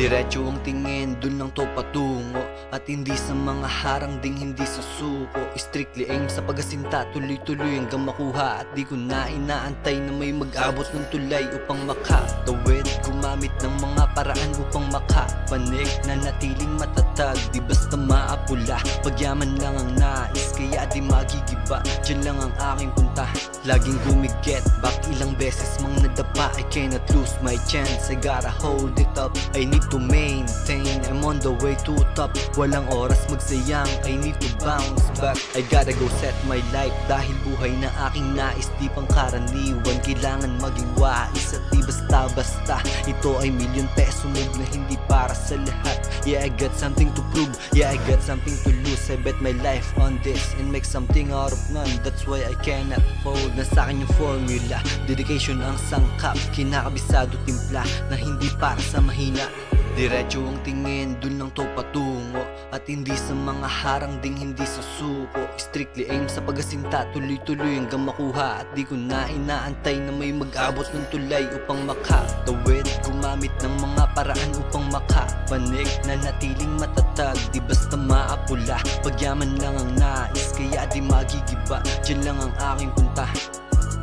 Diretso ang tingin, dun lang to patungo. At hindi sa mga harang ding hindi susuko. Strictly aim sa pagasinta, tuloy-tuloy hanggang makuha. At di ko na inaantay na may mag-abot ng tulay upang makatawid. Gumamit ng mga paraan upang makapanig, na natiling matatag, di basta maapula. Pagyaman lang ang nais, kaya di magigiba. Diyan lang ang aking punta, laging gumiget back. Ilang beses mang nadapa, I cannot lose my chance. I gotta hold it up, I need to maintain. I'm on the way to top, walang oras magsayang, I need to bounce back. I gotta go set my life, dahil buhay na aking nais, di pang karaniwan. Kailangan maging wais at di basta-basta. Ito ay million peso move na hindi para sa lahat. Yeah, I got something to prove, yeah, I got something to lose. I bet my life on this and make something out of none. That's why I cannot fold. Nasa akin yung formula, dedication ang sangkap. Kinakabisado timpla na hindi para sa mahina. Diretso ang tingin, dun lang to patungo. At hindi sa mga harang ding hindi susuko. Strictly aim sa pagasinta, tuloy-tuloy hanggang makuha. At di ko na inaantay na may mag-abot ng tulay upang makatawid. Gumamit ng mga paraan upang makapanig, na natiling matatag, di basta maapula. Pagyaman lang ang nais, kaya di magigiba. Diyan lang ang aking punta.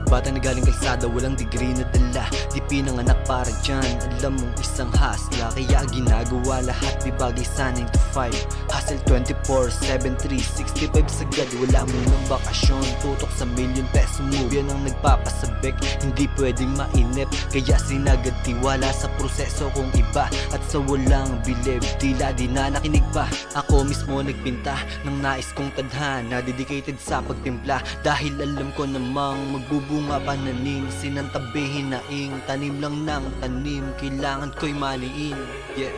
Bata na galing kalsada, walang degree na dala. Di pinanganak para dyan, alam mong isang hasla. Kaya ginagawa lahat, di bagay sa 9 to 5. Hustle 24/7, 365 sagad. Wala mo ng bakasyon, tutok sa million peso move. Yan ang nagpapasabik, hindi pwedeng mainip. Kaya sinagad tiwala sa proseso kong iba. At sa walang bilib, tila di na nakinig pa. Ako mismo nagpinta ng nais kong tadhana, dedicated sa pagtimpla. Dahil alam ko namang magbubunga pananim. Sinantabihin na ing tanim lang ng tanim, kailangan ko'y maniin. Yeah.